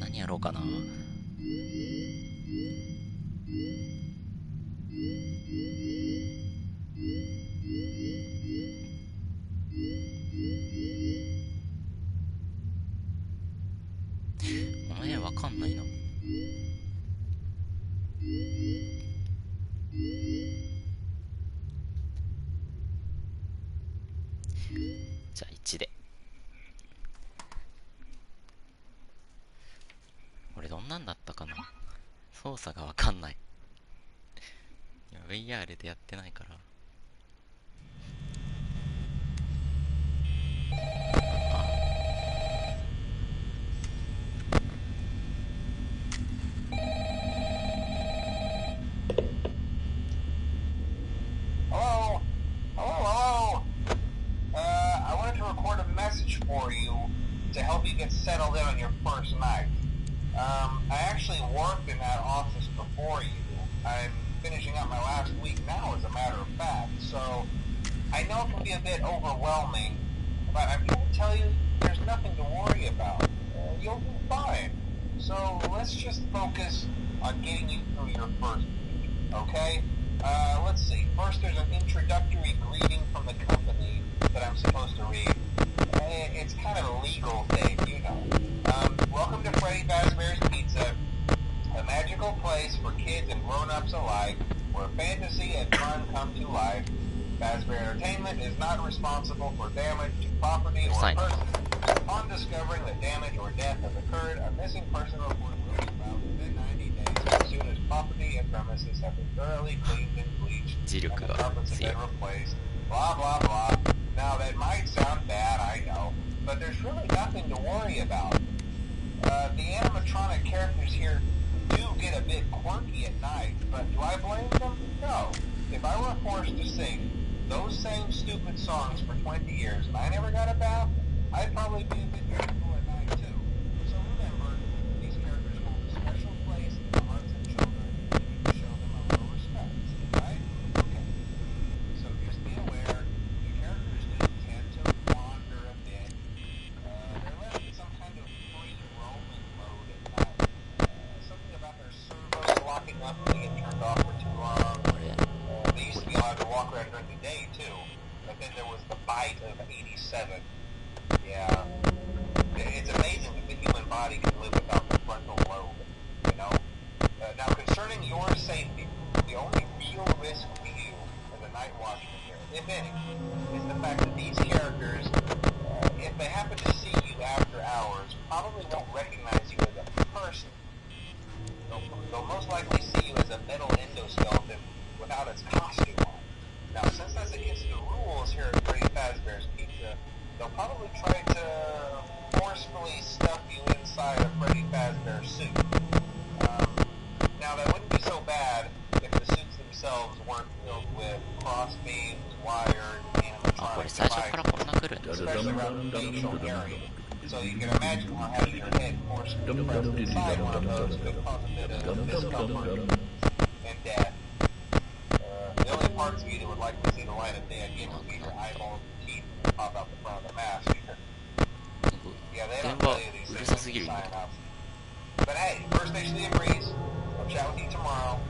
何やろうかな。この辺わかんないな。じゃあ1で。これどんなんだったかな。操作がわかんない。VR でやってないから。Hello? Hello? I wanted to record a message for you to help you get settled in on your first night. I actually worked in that office before you. I'm finishing up my last week now, as a matter of fact, so I know it can be a bit overwhelming, but I'm here to tell you there's nothing to worry about. You'll do fine. So let's just focus on getting you through your first week, okay? Let's see. First, there's an introductory greeting from the company that I'm supposed to read. It's kind of a legal thing, you know. Welcome to Freddy Fazbear's Pizza, a magical place for kids and grown-ups alike, where fantasy and fun come to life. Fazbear Entertainment is not responsible for damage to property or person. Upon discovering that damage or death has occurred, a missing person report will be filed within 90 days as soon as property and premises have been thoroughly cleaned and bleached and the carpets have been replaced. Blah, blah, blah. Now, that might sound bad, I know, but there's really nothing to worry about. The animatronic characters here do get a bit quirky at night, but do I blame them? No. If I were forced to sing those same stupid songs for 20 years and I never got a bath, I'd probably be a bit irritable at night too. So remember, these characters hold a special place in the hearts of children, and you can show them a little respect, right? Okay. So just be aware, the characters do tend to wander a bit. They're left in some kind of free roaming mode at night. Something about their servos locking up and getting turned off for too long. They used to be allowed to walk around during the day too, but then there was the bite of 87. Yeah. It's amazing that the human body can live without the frontal lobe, you know? Now, concerning your safety, the only real risk to you as a night watchman here, if any, is the fact that these characters, if they happen to see you after hours, probably won't recognize you as a person. They'll most likely see you as a metal endoskeleton without its costume on. Now, since that's against the rules here at Freddy Fazbear's Pizza, they'll probably try to forcefully stuff you inside a Freddy Fazbear suit. Now, that wouldn't be so bad if the suits themselves weren't filled with crossbeams, wired, animatronic devices, especially around the facial area. So you can imagine how having your head forcefully pressed inside one of those could cause a bit of discomfort and death. The only parts of you that would like to see the light of day again would be your eyeballs and teeth that pop out the front of the mask. Yeah, they don't tell you these things when you sign up. But hey, first station of the breeze. I'll chat with you tomorrow.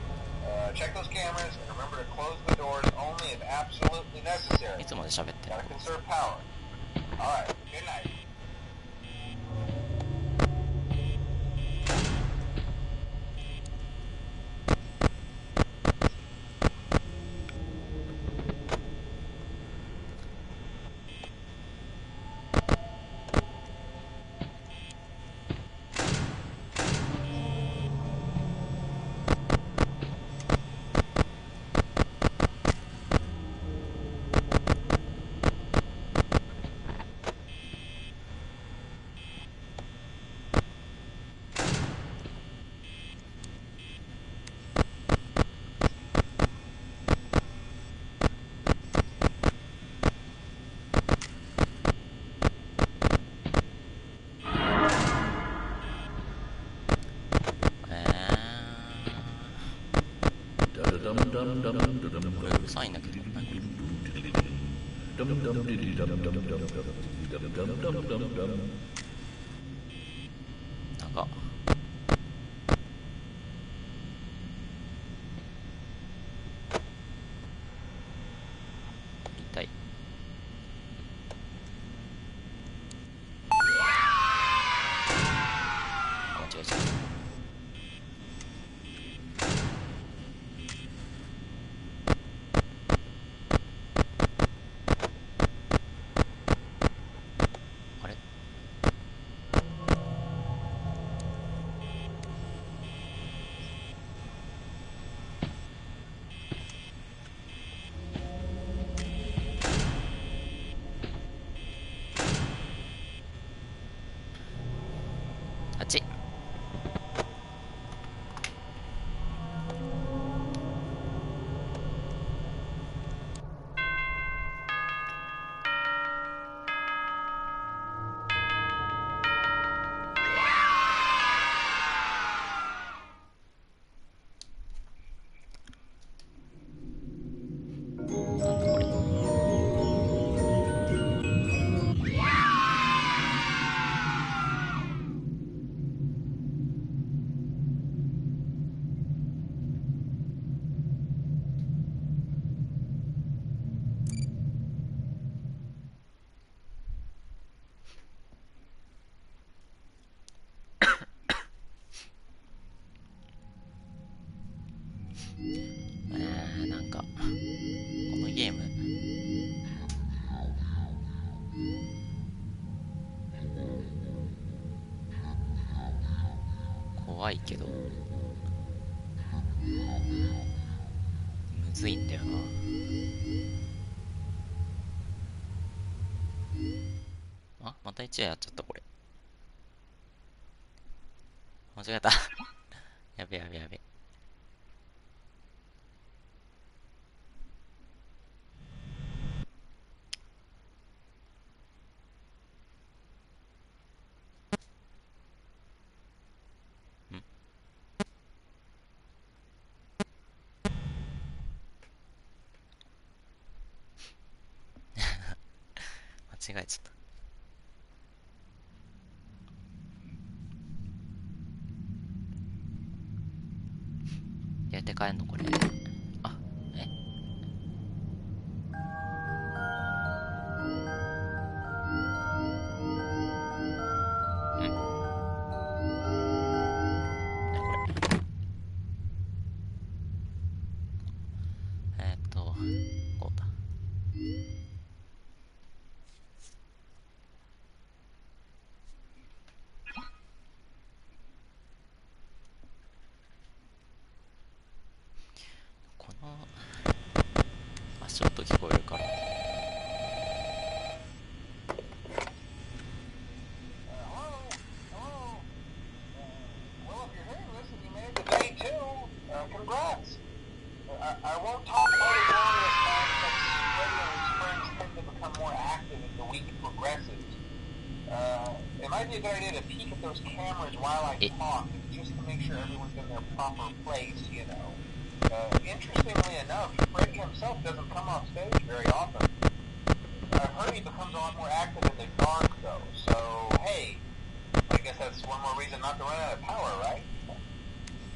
Check those cameras and remember to close the doors only if absolutely necessary. Gotta conserve power. Alright, good night.これうるさいんだけど、なんかあっち。なんだこれ。なんかこのゲーム怖いけどむずいんだよな。あ、また一夜やっちゃった。これ間違えた。やべやべやべ。ん間違えちゃった。やって帰んのこれ。あ、え、これこうだ。この足音聞こえるから。Hello? Hello? Well, if you're hearing this and you made it to day two, congrats. I won't talk about it long this time because radio springs tend to become more active as the week progresses. It might be a good idea to peek at those cameras while I talk, just to make sure everyone's in their proper place, you know. Interestingly enough, Freddy himself doesn't come off stage very often. I've heard he becomes a lot more active in the dark, though, so hey, I guess that's one more reason not to run out of power, right?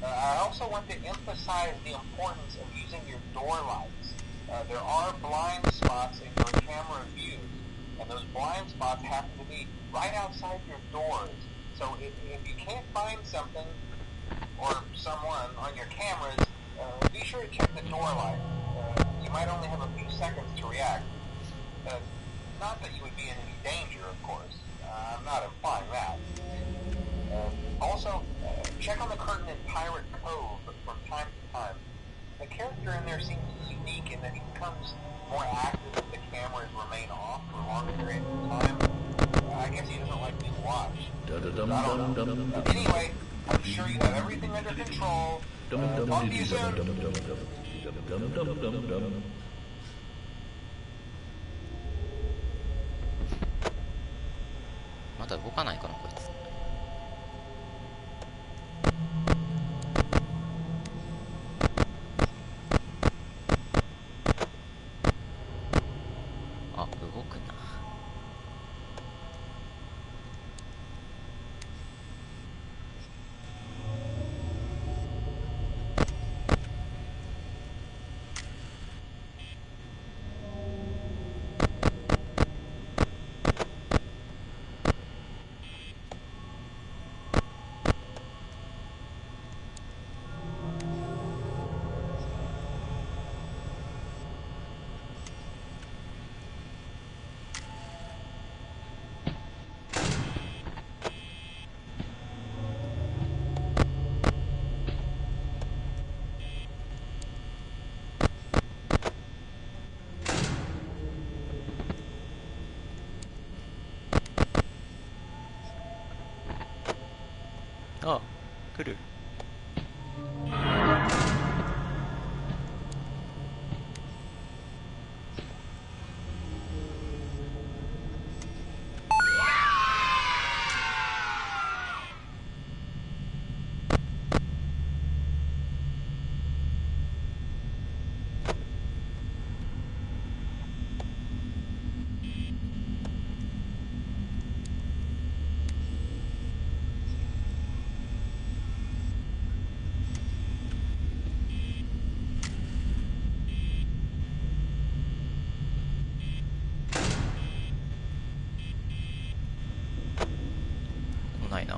I also want to emphasize the importance of using your door lights. There are blind spots in your camera views, and those blind spots happen to be right outside your doors. So if you can't find something or someone on your cameras, be sure to check the door light. You might only have a few seconds to react. Not that you would be in any danger, of course. I'm not implying that. Also, check on the curtain in Pirate Cove from time to time. The character in there seems unique in that he becomes more active if the cameras remain off for long periods of time. I guess he doesn't like being watched. I don't know. Anyway, I'm sure you have everything under control. Talk to you soon. まだ動かないかなこいつ。あ、動くな。あ、来る。来ないな。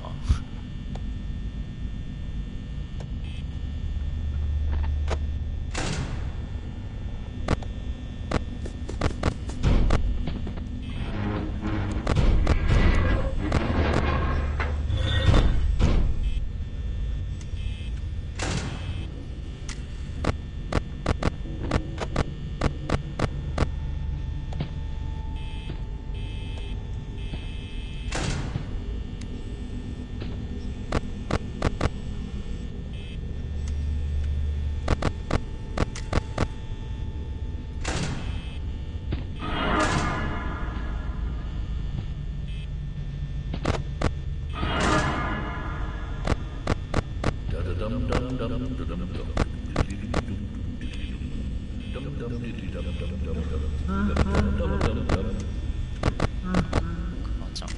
くまちゃん、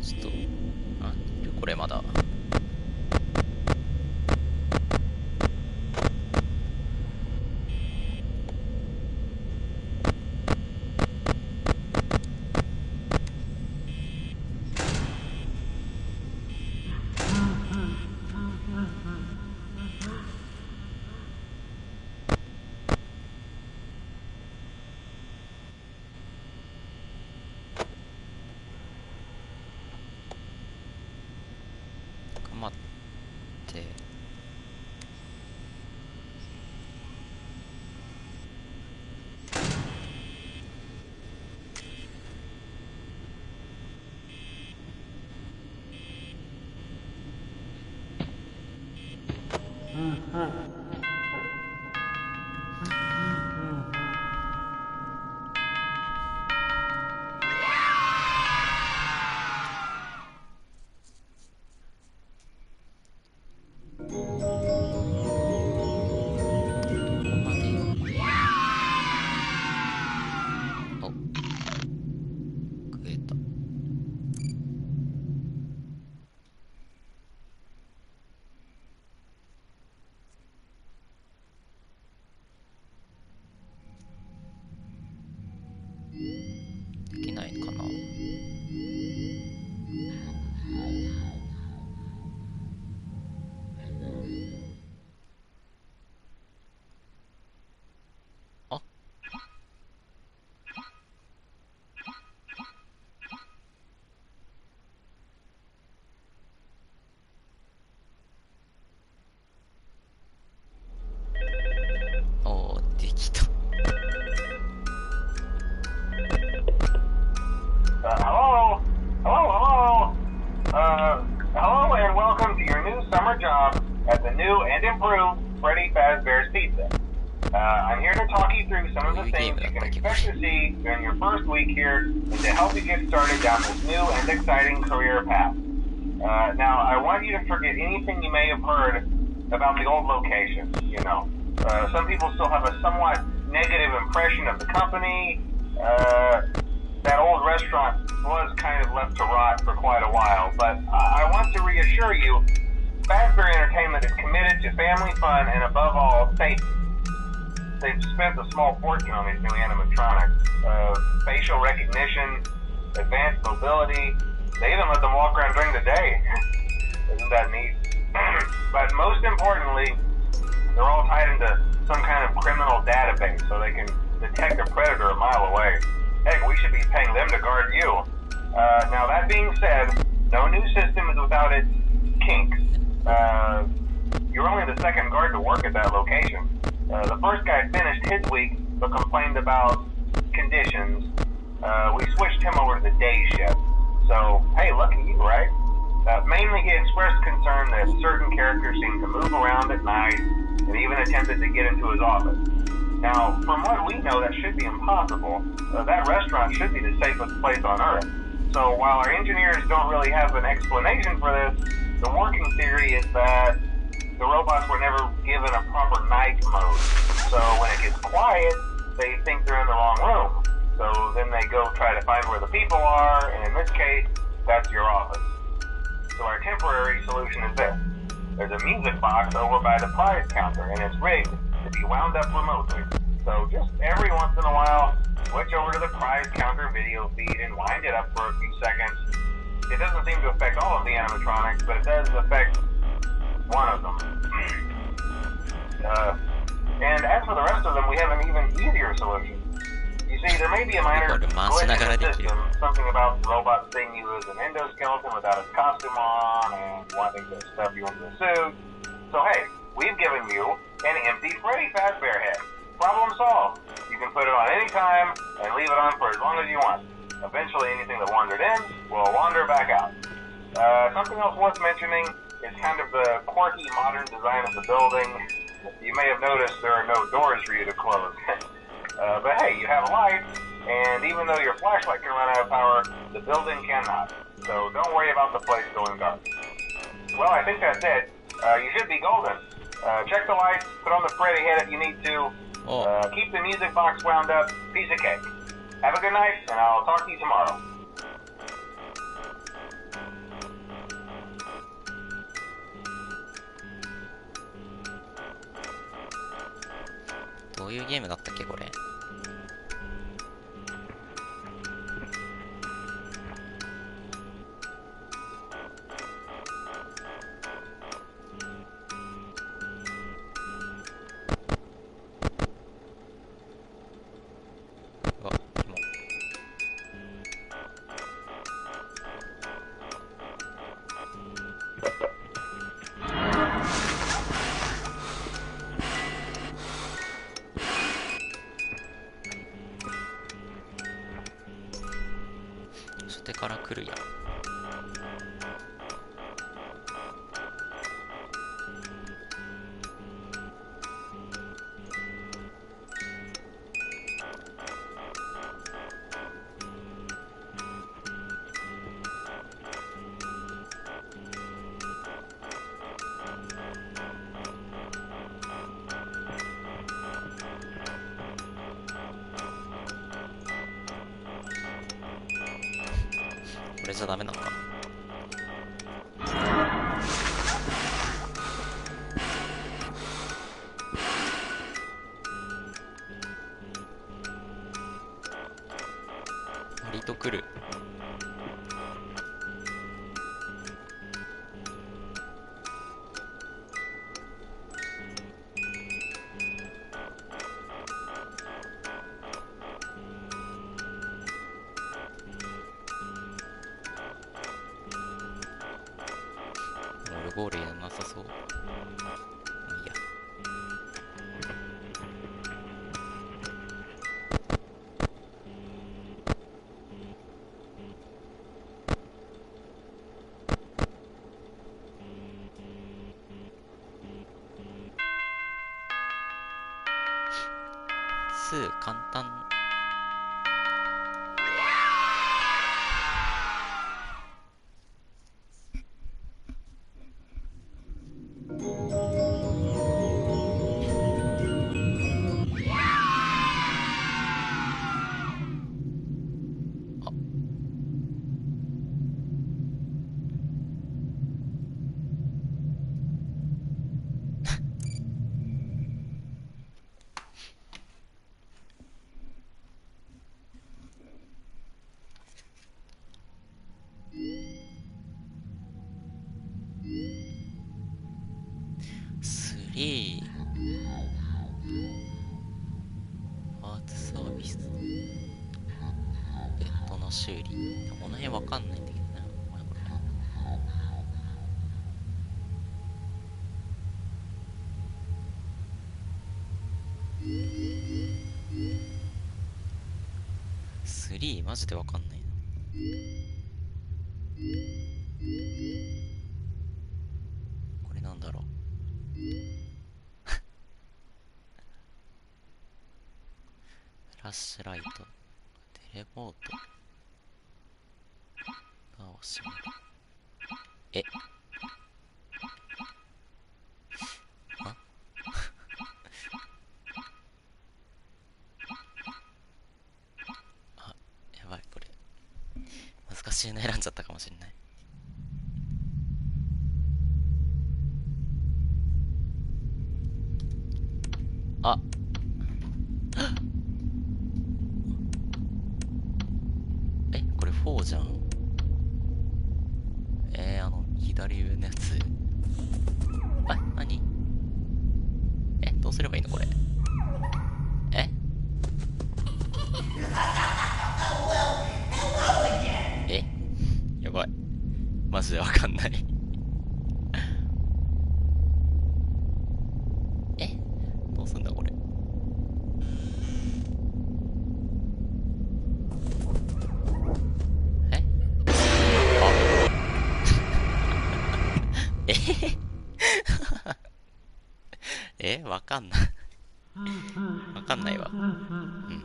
ちょっと、あ、これまだ。待って。できないかな。あ、おー、できた。Hello? Hello? Hello and welcome to your new summer job at the new and improved Freddy Fazbear's Pizza. I'm here to talk you through some of the things you can expect to see during your first week here and to help you get started down this new and exciting career path. Now, I want you to forget anything you may have heard about the old location, you know. Some people still have a somewhat negative impression of the company. That old restaurant was kind of left to rot for quite a while, but I want to reassure you, Fazbear Entertainment is committed to family fun and above all, safety. They've spent a small fortune on these new animatronics. Facial recognition, advanced mobility, they even let them walk around during the day. Isn't that neat? But most importantly, they're all tied into some kind of criminal database so they can detect a predator a mile away. Heck, we should be paying them to guard you. Now, that being said, no new system is without its kinks. You're only the second guard to work at that location. The first guy finished his week but complained about conditions. We switched him over to the day shift. So, hey, lucky you, right? Mainly Additionally, he expressed concern that certain characters seemed to move around at night and even attempted to get into his office. Now, from what we know, that should be impossible. That restaurant should be the safest place on Earth. So while our engineers don't really have an explanation for this, the working theory is that the robots were never given a proper night mode. So when it gets quiet, they think they're in the wrong room. So then they go try to find where the people are, and in this case, that's your office. So our temporary solution is this. There's a music box over by the prize counter, and it's rigged to be wound up remotely. So just every once in a while, switch over to the prize counter video feed and wind it up for a few seconds. It doesn't seem to affect all of the animatronics, but it does affect one of them. And as for the rest of them, we have an even easier solution. You see, there may be a minor glitch in the system, something about robots seeing you as an endoskeleton without a costume on and wanting to stuff you into a suit. So hey, we've given you an empty Freddy Fazbear head. Problem solved. You can put it on any time and leave it on for as long as you want. Eventually anything that wandered in will wander back out. Something else worth mentioning is kind of the quirky modern design of the building. You may have noticed there are no doors for you to close. But hey, you have a light, and even though your flashlight can run out of power, the building cannot. So don't worry about the place going dark. Well, I think that's it. You should be golden. Check the lights, put on the Freddy head if you need to. Keep the music box wound up. Piece of cake. Have a good night, and I'll talk to you tomorrow. どういうゲームだったっけこれ。うわ、キモ。初手から来るやん。これじゃダメなのか。割と来る。オルゴールやなさそう。もういいや。簡単。3パーツサービス、ベッドの修理。この辺わかんないんだけどね。3マジでわかんないな。ラッシュライト、テレポート、ドアを閉める。えああ、やばい、これ難しいの選んじゃったかもしれない。あこれ4じゃん。左上のやつ。何？どうすればいいのこれ。ええやばい。マジでわかんない。どうすんだこれ。えわかんない。わかんないわ。うん。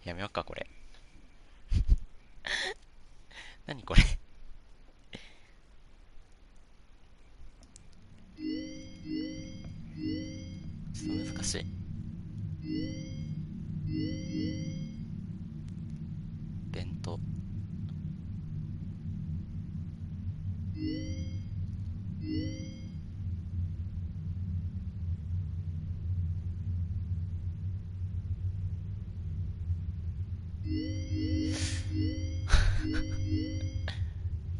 やめよっか、これ。何これ。ちょっと難しい。弁当。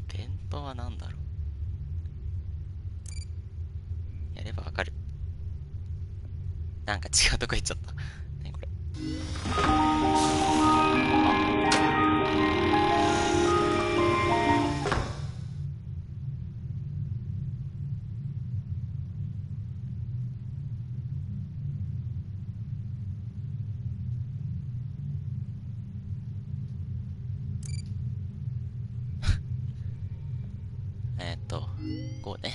弁当は何だろう。やればわかる。なんか違うとこ行っちゃった。何これ。こうね。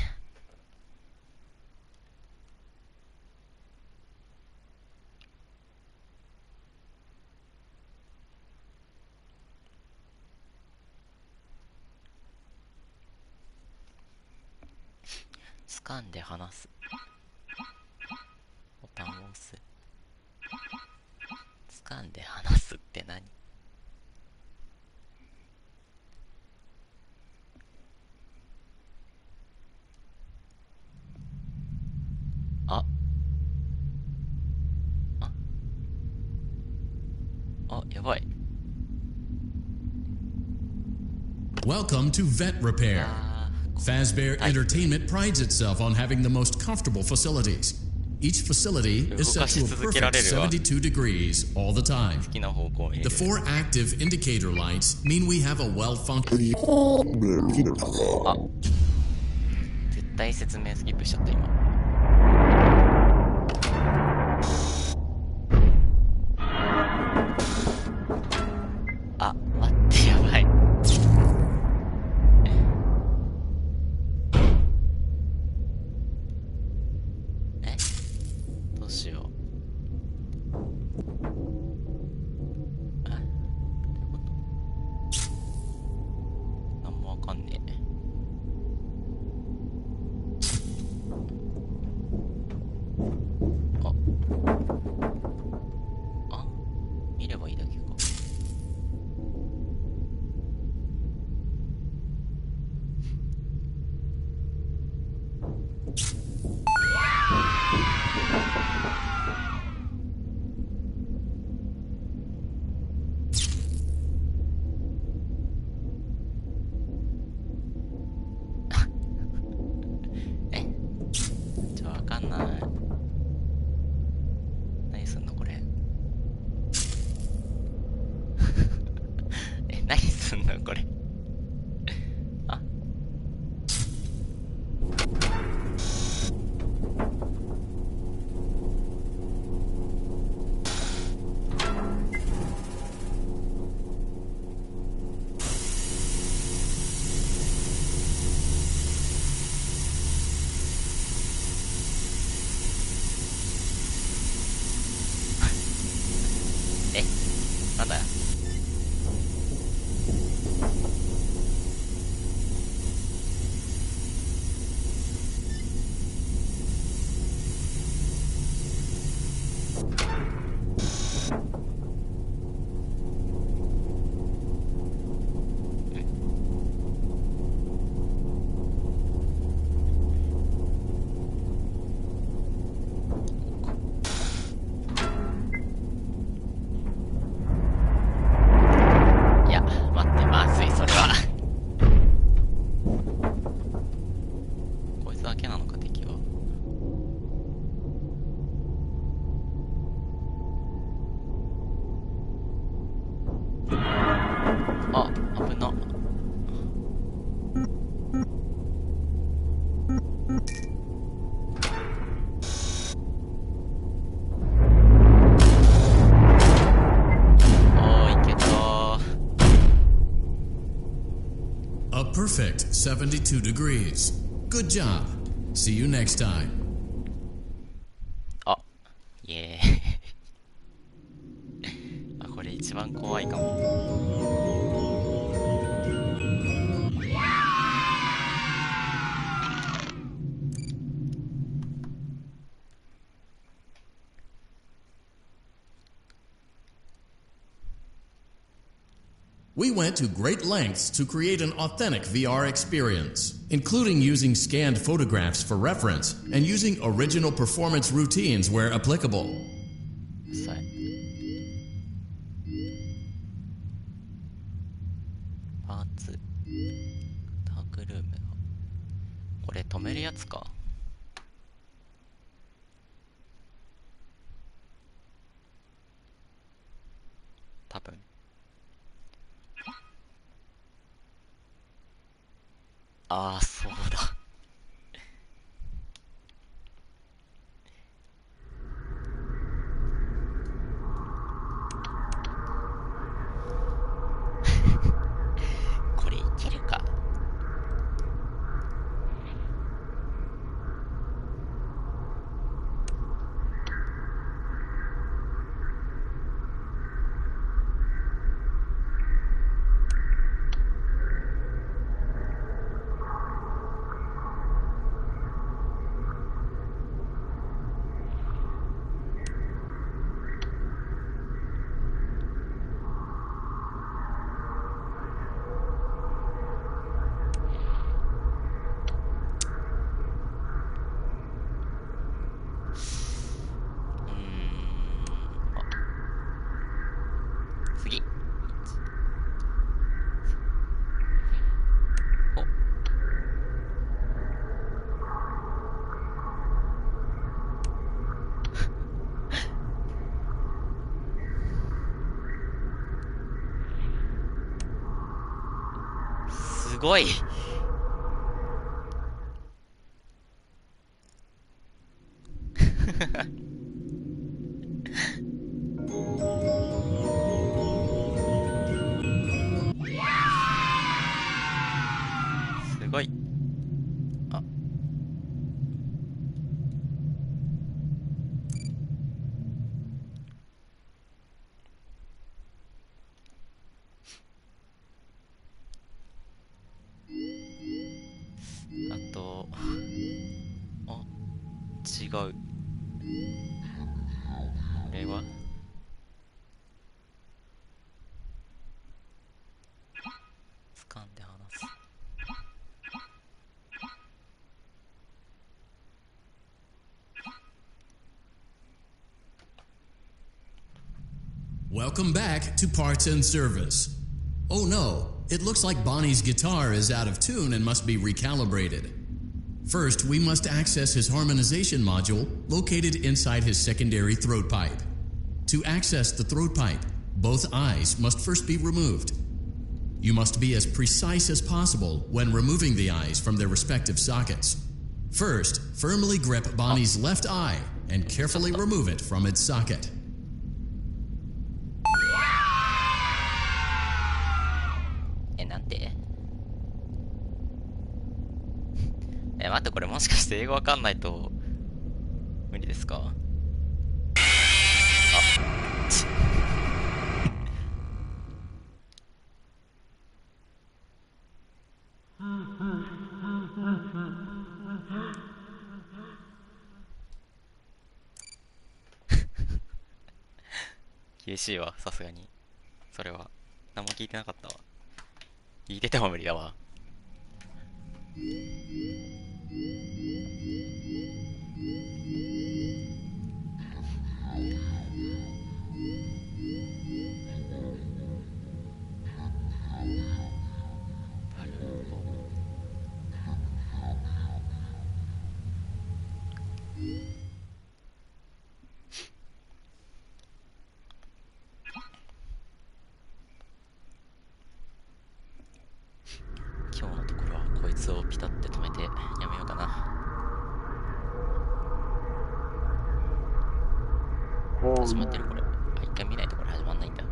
掴んで離す。ボタンを押す。掴んで離すって何？あやばい。Welcome to Vet Repair. Fazbear Entertainment prides itself on having the most comfortable facilities. Each facility is set to a perfect 72 degrees all the time. The 4 active indicator lights mean we have a well-functioning... 絶対説明スキップしちゃった今。待ってやばい。どうしよう。なんもわかんねえ。見ればいいだけか。わかんない。何すんのこれ。何すんのこれ。A perfect 72 degrees. Good job. See you next time. あ、イエーイ。あ、これ一番怖いかも。We went to great lengths to create an authentic VR experience, including using scanned photographs for reference and using original performance routines where applicable. さい。パーツ。ダークルームが。これ止めるやつか。多分。ああ、そうだ。これいけるか。次。お。すごい。すごい。あ。あと、あ、違う。これは掴んで離す。Welcome back to Parts and Service. Oh no, it looks like Bonnie's guitar is out of tune and must be recalibrated. First, we must access his harmonization module located inside his secondary throat pipe. To access the throat pipe, both eyes must first be removed. You must be as precise as possible when removing the eyes from their respective sockets. First, firmly grip Bonnie's left eye and carefully remove it from its socket. なんて待って、これもしかして英語わかんないと無理ですか？厳しいわ、さすがに。それは何も聞いてなかったわ。聞いてても無理だわ。今日のところはこいつをピタって止めてやめようかな。始まってるこれ。一回見ないとこれ始まんないんだ。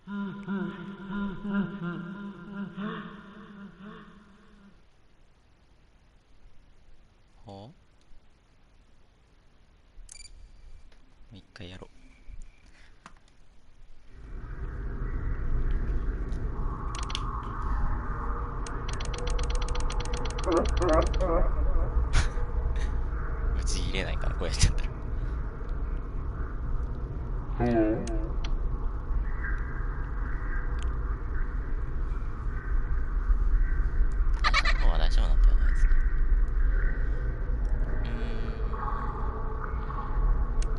ほう、もう一回やろう。打ち入れないからこうやっちゃったら。最初の方は大丈夫なんだよな、あいつ。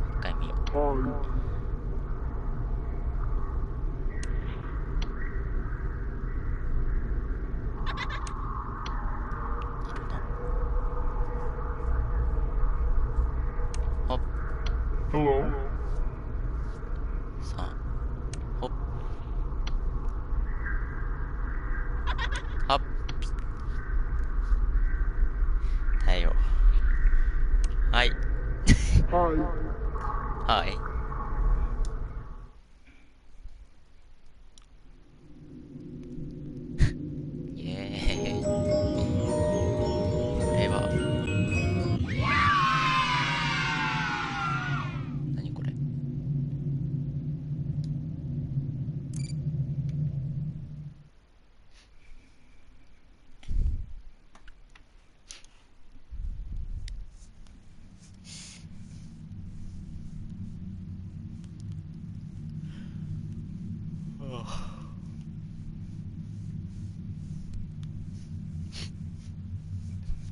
一回見よう。ほっ。さあ、ほっ。はっ。耐えよう。はい。はい。イエーイ。これは。何これ。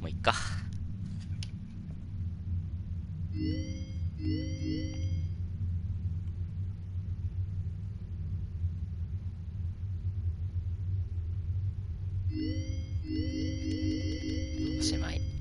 もういっか。おしまい。